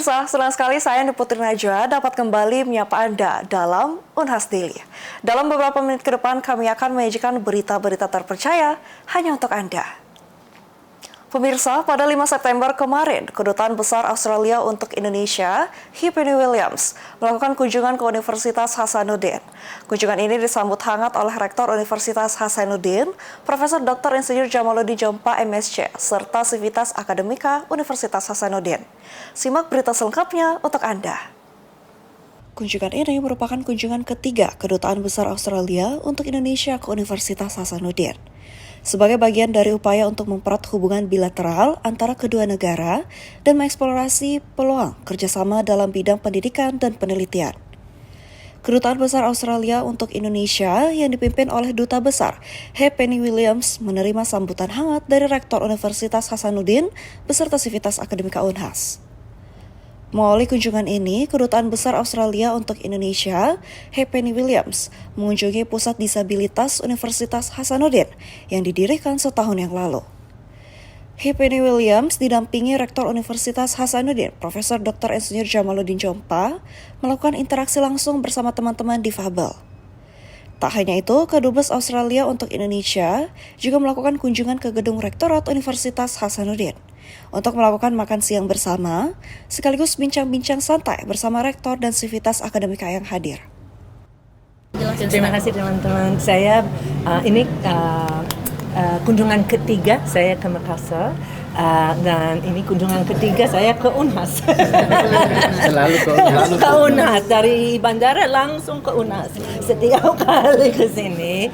Pemirsa, senang sekali saya Putri Najwa dapat kembali menyapa Anda dalam Unhas Daily. Dalam beberapa menit ke depan kami akan menyajikan berita-berita terpercaya hanya untuk Anda. Pemirsa, pada 5 September kemarin, Kedutaan Besar Australia untuk Indonesia, Penny Williams, melakukan kunjungan ke Universitas Hasanuddin. Kunjungan ini disambut hangat oleh Rektor Universitas Hasanuddin, Profesor Dr. Insinyur Jamaluddin Jompa MSc, serta Sivitas Akademika Universitas Hasanuddin. Simak berita selengkapnya untuk Anda. Kunjungan ini merupakan kunjungan ketiga Kedutaan Besar Australia untuk Indonesia ke Universitas Hasanuddin. Sebagai bagian dari upaya untuk mempererat hubungan bilateral antara kedua negara dan mengeksplorasi peluang kerjasama dalam bidang pendidikan dan penelitian. Kedutaan Besar Australia untuk Indonesia yang dipimpin oleh Duta Besar Penny Williams menerima sambutan hangat dari Rektor Universitas Hasanuddin beserta Sivitas Akademika Unhas. Melalui kunjungan ini, Kedutaan Besar Australia untuk Indonesia, Penny Williams, mengunjungi Pusat Disabilitas Universitas Hasanuddin yang didirikan setahun yang lalu. Penny Williams didampingi Rektor Universitas Hasanuddin, Profesor Dr. Insinyur Jamaluddin Jompa, melakukan interaksi langsung bersama teman-teman difabel. Tak hanya itu, Kedubes Australia untuk Indonesia juga melakukan kunjungan ke gedung Rektorat Universitas Hasanuddin untuk melakukan makan siang bersama, sekaligus bincang-bincang santai bersama Rektor dan Sivitas Akademika yang hadir. Terima kasih teman-teman. Saya ini kunjungan ketiga saya ke Makassar. Dan ini kunjungan ketiga saya ke Unhas. Selalu ke Unhas. Ke Unhas, dari bandara langsung ke Unhas. Setiap kali ke sini.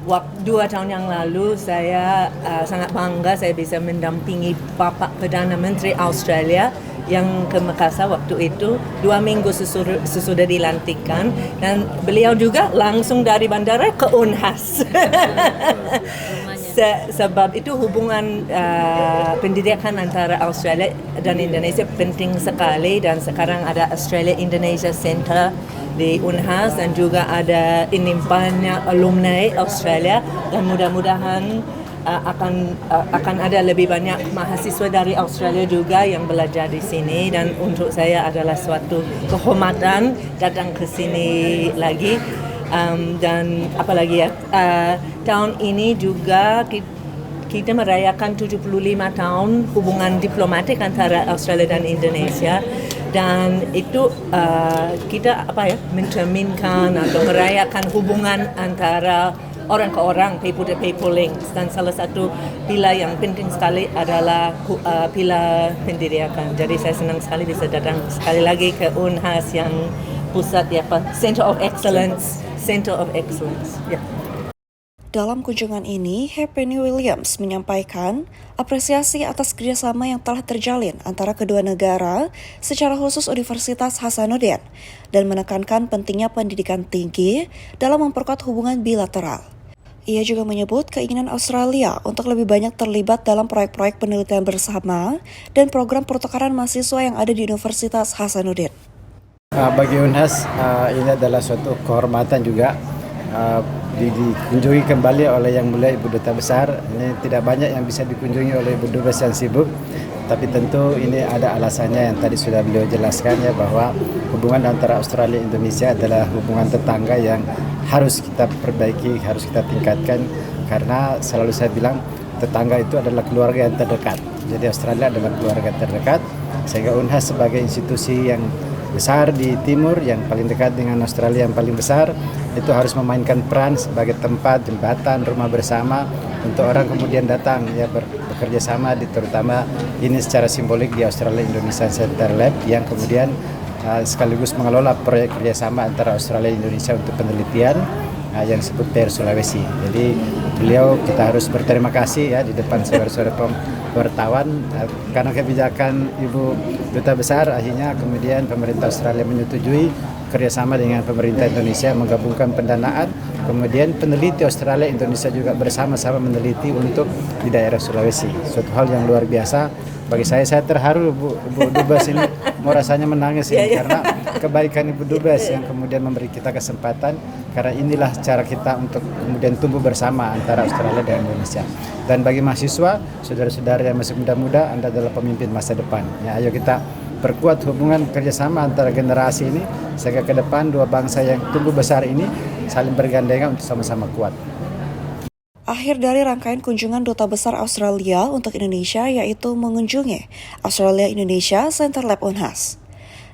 Waktu 2 tahun yang lalu saya sangat bangga saya bisa mendampingi Bapak Perdana Menteri Australia yang ke Makassar waktu itu 2 minggu sesudah dilantikan, dan beliau juga langsung dari bandara ke Unhas. Sebab itu hubungan pendidikan antara Australia dan Indonesia penting sekali, dan sekarang ada Australia Indonesia Center di Unhas dan juga ada ini banyak alumni Australia, dan mudah-mudahan akan ada lebih banyak mahasiswa dari Australia juga yang belajar di sini, dan untuk saya adalah suatu kehormatan datang ke sini lagi. Dan apalagi ya, tahun ini juga kita merayakan 75 tahun hubungan diplomatik antara Australia dan Indonesia, dan itu kita mencerminkan atau merayakan hubungan antara orang ke orang, people to people links, dan salah satu pilar yang penting sekali adalah pilar pendidikan. Jadi saya senang sekali bisa datang sekali lagi ke Unhas yang pusat Center of Excellence. Yeah. Dalam kunjungan ini, Penny Williams menyampaikan apresiasi atas kerjasama yang telah terjalin antara kedua negara, secara khusus Universitas Hasanuddin, dan menekankan pentingnya pendidikan tinggi dalam memperkuat hubungan bilateral. Ia juga menyebut keinginan Australia untuk lebih banyak terlibat dalam proyek-proyek penelitian bersama dan program pertukaran mahasiswa yang ada di Universitas Hasanuddin. Bagi Unhas, ini adalah suatu kehormatan juga dikunjungi kembali oleh Yang Mulia Ibu Duta Besar. Ini tidak banyak yang bisa dikunjungi oleh Ibu Duta Besar yang sibuk, tapi tentu ini ada alasannya yang tadi sudah beliau jelaskan ya, bahwa hubungan antara Australia dan Indonesia adalah hubungan tetangga yang harus kita perbaiki, harus kita tingkatkan, karena selalu saya bilang tetangga itu adalah keluarga yang terdekat. Jadi Australia adalah keluarga terdekat, sehingga Unhas sebagai institusi yang besar di timur, yang paling dekat dengan Australia, yang paling besar, itu harus memainkan peran sebagai tempat, jembatan, rumah bersama untuk orang kemudian datang ya bekerja sama, terutama ini secara simbolik di Australia Indonesia Center Lab yang kemudian sekaligus mengelola proyek kerjasama antara Australia dan Indonesia untuk penelitian yang disebut PR Sulawesi. Jadi beliau, kita harus berterima kasih ya di depan saudara-saudara wartawan, karena kebijakan Ibu Duta Besar akhirnya kemudian pemerintah Australia menyetujui kerjasama dengan pemerintah Indonesia menggabungkan pendanaan, kemudian peneliti Australia Indonesia juga bersama-sama meneliti untuk di daerah Sulawesi. Suatu hal yang luar biasa bagi saya terharu Bu Dubes ini, mau rasanya menangis ini karena kebaikan Ibu Dubes yang kemudian memberi kita kesempatan, karena inilah cara kita untuk kemudian tumbuh bersama antara Australia dan Indonesia. Dan bagi mahasiswa, saudara-saudara yang masih muda-muda, Anda adalah pemimpin masa depan. Ya, ayo kita perkuat hubungan kerjasama antara generasi ini sehingga ke depan dua bangsa yang tumbuh besar ini saling bergandengan untuk sama-sama kuat. Akhir dari rangkaian kunjungan Duta Besar Australia untuk Indonesia yaitu mengunjungi Australia Indonesia Center Lab Unhas.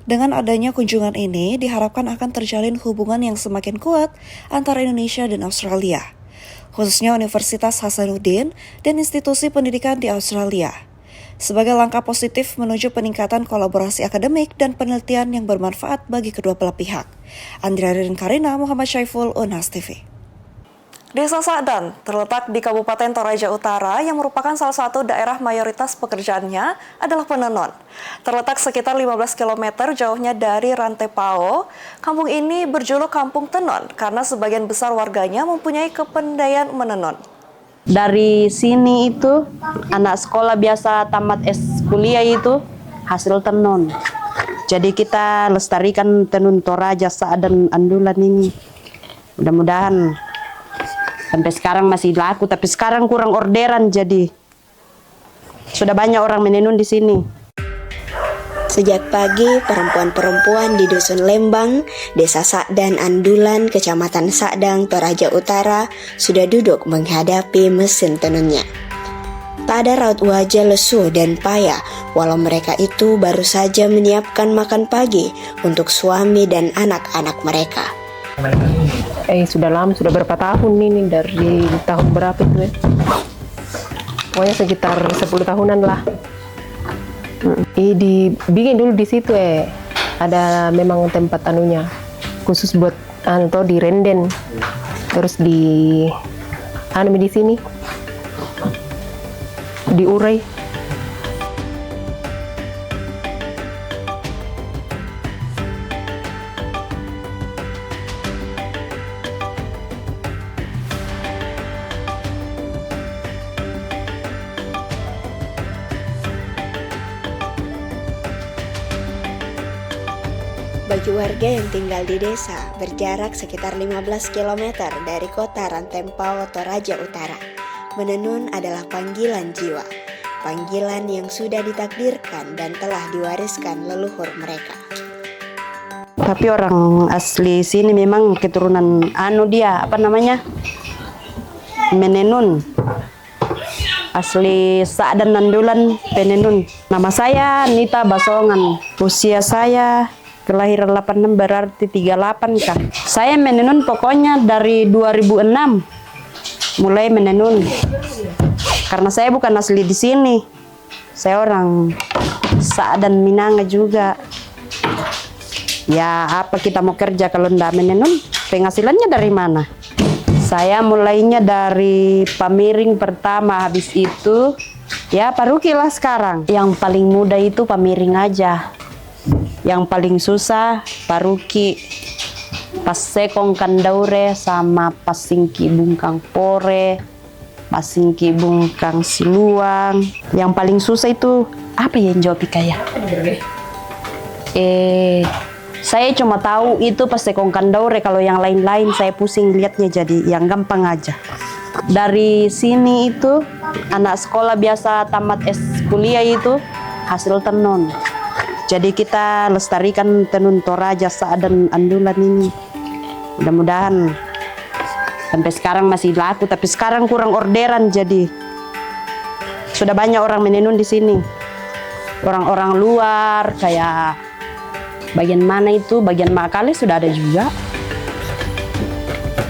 Dengan adanya kunjungan ini diharapkan akan terjalin hubungan yang semakin kuat antara Indonesia dan Australia, khususnya Universitas Hasanuddin dan institusi pendidikan di Australia, sebagai langkah positif menuju peningkatan kolaborasi akademik dan penelitian yang bermanfaat bagi kedua belah pihak. Andrea Ririn Karina, Muhammad Syaiful, Unhas TV. Desa Sa'dan terletak di Kabupaten Toraja Utara yang merupakan salah satu daerah mayoritas pekerjaannya adalah penenun. Terletak sekitar 15 km jauhnya dari Rantai Pao, kampung ini berjuluk Kampung Tenun karena sebagian besar warganya mempunyai kepandaian menenun. Dari sini itu anak sekolah biasa tamat kuliah itu hasil tenun. Jadi kita lestarikan tenun Toraja Sa'dan Andulan ini. Mudah-mudahan sampai sekarang masih laku, tapi sekarang kurang orderan jadi sudah banyak orang menenun di sini. Sejak pagi, perempuan-perempuan di Dusun Lembang, Desa Sa'dan Andulan, Kecamatan Sa'dang, Toraja Utara, sudah duduk menghadapi mesin tenunnya. Tak ada raut wajah lesu dan payah, walau mereka itu baru saja menyiapkan makan pagi untuk suami dan anak-anak mereka. Sudah lama, sudah berapa tahun ini, dari tahun berapa itu ya? Pokoknya sekitar 10 tahunan lah. Dibikin dulu di situ ada memang tempat anunya khusus buat atau di renden, terus di di sini diurai. Bagi warga yang tinggal di desa, berjarak sekitar 15 km dari kota Rantempao, Toraja Utara, menenun adalah panggilan jiwa, panggilan yang sudah ditakdirkan dan telah diwariskan leluhur mereka. Tapi orang asli sini memang keturunan menenun. Asli Sa'dan Andulan penenun. Nama saya Nita Basongan. Usia saya kelahiran 86 berarti 38 kah. Saya menenun pokoknya dari 2006 mulai menenun. Karena saya bukan asli di sini. Saya orang Sa'dan Minanga juga. Ya apa kita mau kerja kalau ndak menenun? Penghasilannya dari mana? Saya mulainya dari pamiring pertama, habis itu ya paruki lah sekarang. Yang paling mudah itu pamiring aja. Yang paling susah paruki, pasekong kandaure sama pasingki bungkang pore, pasingki bungkang siluang. Yang paling susah itu apa ya yang jawab Ikaya? Saya cuma tahu itu pasekong kandaure, kalau yang lain-lain saya pusing lihatnya, jadi yang gampang aja. Dari sini itu anak sekolah biasa tamat kuliah itu hasil tenun. Jadi kita lestarikan tenun Toraja Sa'dan Andulan ini. Mudah-mudahan sampai sekarang masih laku, tapi sekarang kurang orderan jadi sudah banyak orang menenun di sini. Orang-orang luar kayak bagian mana itu, bagian Makale sudah ada juga.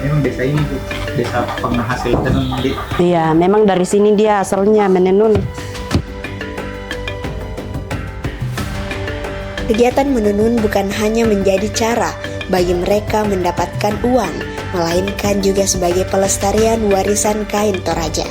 Memang desa ini tuh desa penghasil tenun. Iya, memang dari sini dia asalnya menenun. Kegiatan menenun bukan hanya menjadi cara bagi mereka mendapatkan uang, melainkan juga sebagai pelestarian warisan kain Toraja.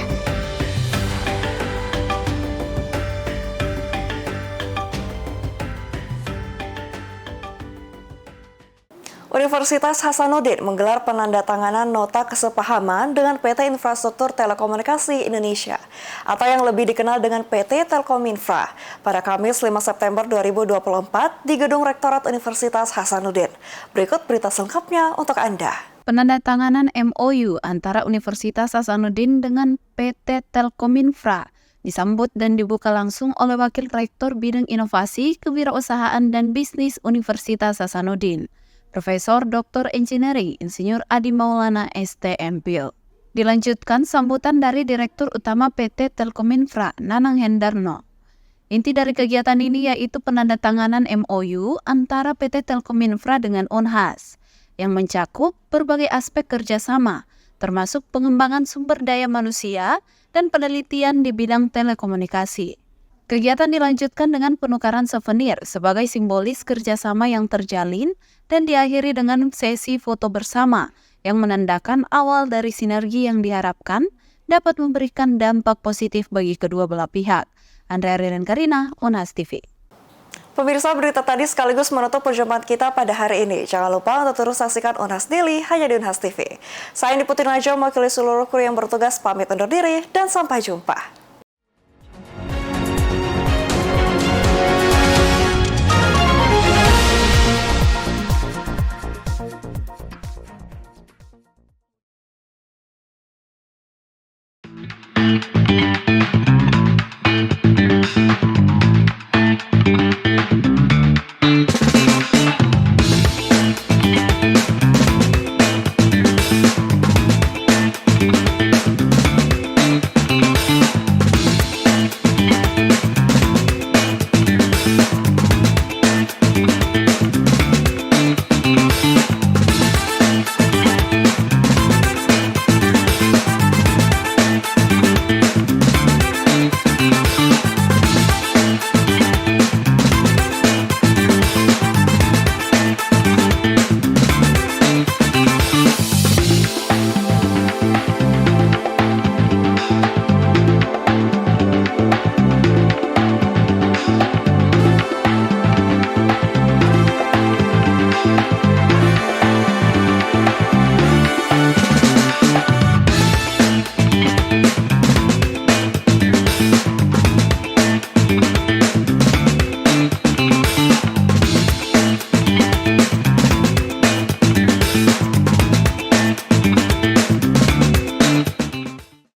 Universitas Hasanuddin menggelar penandatanganan nota kesepahaman dengan PT Infrastruktur Telekomunikasi Indonesia atau yang lebih dikenal dengan PT Telkominfra pada Kamis 5 September 2024 di Gedung Rektorat Universitas Hasanuddin. Berikut berita selengkapnya untuk Anda. Penandatanganan MOU antara Universitas Hasanuddin dengan PT Telkominfra disambut dan dibuka langsung oleh Wakil Rektor Bidang Inovasi, Kewirausahaan dan Bisnis Universitas Hasanuddin, Profesor Dr. Engineering Insinyur Adi Maulana STMPil. Dilanjutkan sambutan dari Direktur Utama PT Telkominfra, Nanang Hendarno. Inti dari kegiatan ini yaitu penandatanganan MOU antara PT Telkominfra dengan Unhas, yang mencakup berbagai aspek kerjasama, termasuk pengembangan sumber daya manusia dan penelitian di bidang telekomunikasi. Kegiatan dilanjutkan dengan penukaran souvenir sebagai simbolis kerjasama yang terjalin dan diakhiri dengan sesi foto bersama yang menandakan awal dari sinergi yang diharapkan dapat memberikan dampak positif bagi kedua belah pihak. Andrea Ririn Karina, Unhas TV. Pemirsa, berita tadi sekaligus menutup perjumpaan kita pada hari ini. Jangan lupa untuk terus saksikan Unhas Daily hanya di Unhas TV. Saya Indi Putri Najwa, mewakili seluruh kru yang bertugas, pamit undur diri dan sampai jumpa.